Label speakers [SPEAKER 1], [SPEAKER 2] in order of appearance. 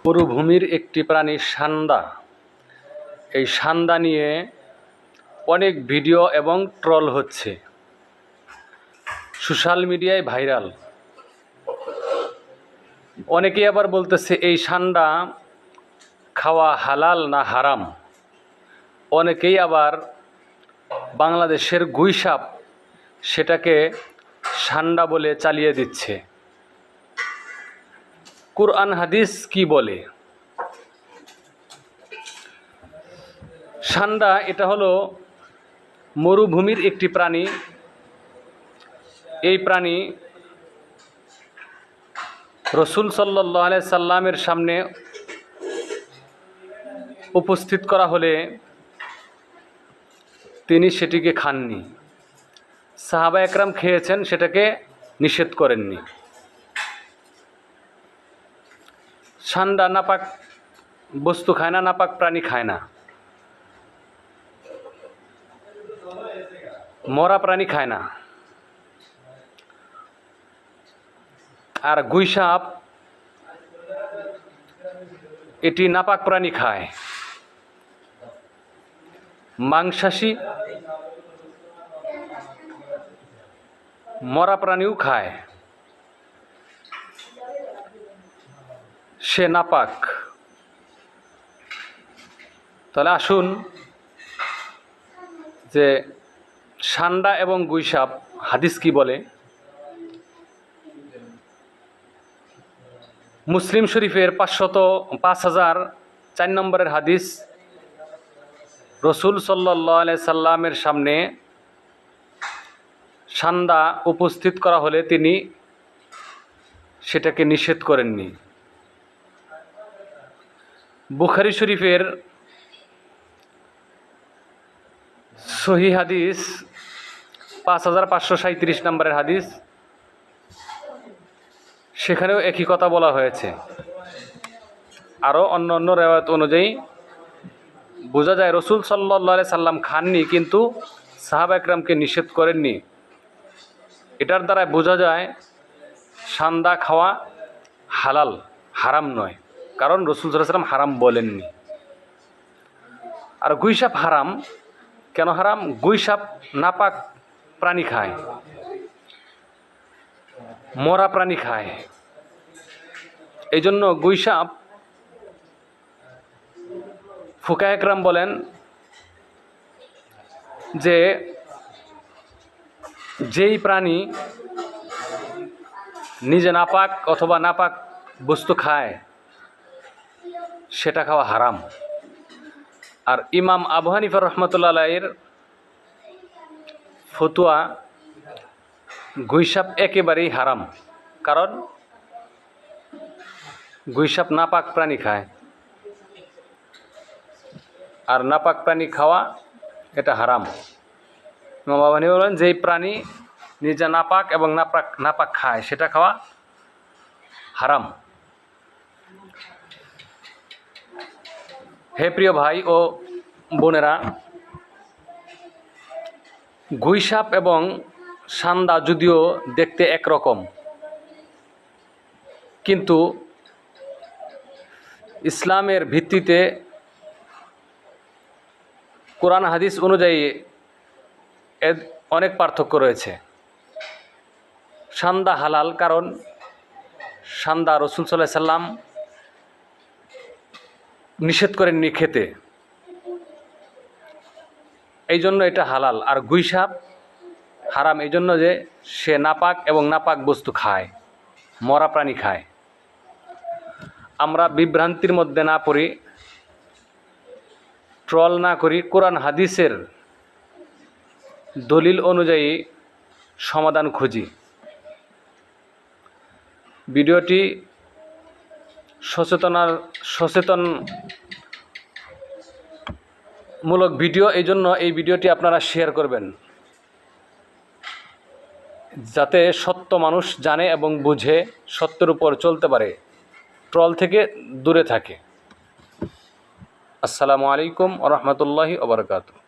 [SPEAKER 1] মরুভূমির একটি প্রাণী সান্দা। এই সান্দা নিয়ে অনেক ভিডিও এবং ট্রল হচ্ছে, সোশ্যাল মিডিয়ায় ভাইরাল। অনেকেই আবার বলতেছে এই সান্দা খাওয়া হালাল না হারাম। অনেকেই আবার বাংলাদেশের গুইসাপ সেটাকে সান্দা বলে চালিয়ে দিচ্ছে। কুরআন হাদিস কি বলে? সান্দা এটা হলো মরুভূমির একটি প্রাণী। এই প্রাণী রসুল সাল্লাল্লাহু আলাইহি সাল্লামের সামনে উপস্থিত করা হলে তিনি সেটিকে খাননি। সাহাবা একরাম খেয়েছেন, সেটাকে নিষেধ করেননি। সান্দা নাপাক বস্তু খায় না, নাপাক প্রাণী খায় না, মরা প্রাণী খায় না। আর গুইসাপ এটি নাপাক প্রাণী খায়, মাংসাশী মরা প্রাণীও খায়, সে নাপাক। তাহলে আসুন যে সান্দা এবং গুইসাপ হাদিস কি বলে। মুসলিম শরীফের 5004 নম্বরের হাদিস, রসুল সাল্লাল্লাহু আলাইহি সাল্লামের সামনে সান্দা উপস্থিত করা হলে তিনি সেটাকে নিষেধ করেননি। বুখারী শরীফের সহিহ হাদিস 5537 নম্বরের হাদিস, সেখানেও একই কথা বলা হয়েছে। আরও অন্য অন্য রেওয়ায়েত অনুযায়ী বোঝা যায় রসুল সাল্লাল্লাহু আলাইহি সাল্লাম খাননি, কিন্তু সাহাবা একরামকে নিষেধ করেননি। এটার দ্বারা বোঝা যায় সান্দা খাওয়া হালাল, হারাম নয়, কারণ রসুল সাল্লাল্লাহু আলাইহি সাল্লাম হারাম বলেননি। আর গুইসাপ হারাম কেন? হারাম, গুইসাপ নাপাক প্রাণী খায়, মরা প্রাণী খায়। এই জন্য গুইসাপ ফুকাহে কেরাম বলেন যে যেই প্রাণী নিজে নাপাক অথবা নাপাক বস্তু খায় সেটা খাওয়া হারাম। আর ইমাম আবু হানিফা রহমতুল্লাহ আলাইহির ফতোয়া, গুইসাপ একেবারেই হারাম, কারণ গুইসাপ নাপাক প্রাণী খায়, আর নাপাক প্রাণী খাওয়া এটা হারাম। ইমাম আবু হানিফা বলেন যেই প্রাণী নিজে নাপাক এবং নাপাক খায় সেটা খাওয়া হারাম। হে প্রিয় ভাই ও বোনেরা, গুইসাপ এবং সান্দা যদিও দেখতে একরকম, কিন্তু ইসলামের ভিত্তিতে কোরআন হাদিস অনুযায়ী এর অনেক পার্থক্য রয়েছে। সান্দা হালাল, কারণ সান্দা রসুল সাল্লাল্লাহু আলাইহি সাল্লাম নিষেধ করেননি খেতে, এই জন্য এটা হালাল। আর গুইসাপ হারাম এই জন্য যে সে নাপাক এবং নাপাক বস্তু খায়, মরা প্রাণী খায়। আমরা বিভ্রান্তির মধ্যে না পড়ি, ট্রল না করি, কোরআন হাদিসের দলিল অনুযায়ী সমাধান খুঁজি। ভিডিওটি সচেতনমূলক ভিডিও, এই জন্য এই ভিডিওটি আপনারা শেয়ার করবেন, যাতে সত্য মানুষ জানে এবং বুঝে সত্যের উপর চলতে পারে, ট্রল থেকে দূরে থাকে। আসসালামু আলাইকুম ওয়া রাহমাতুল্লাহি ওয়া বারাকাতুহু।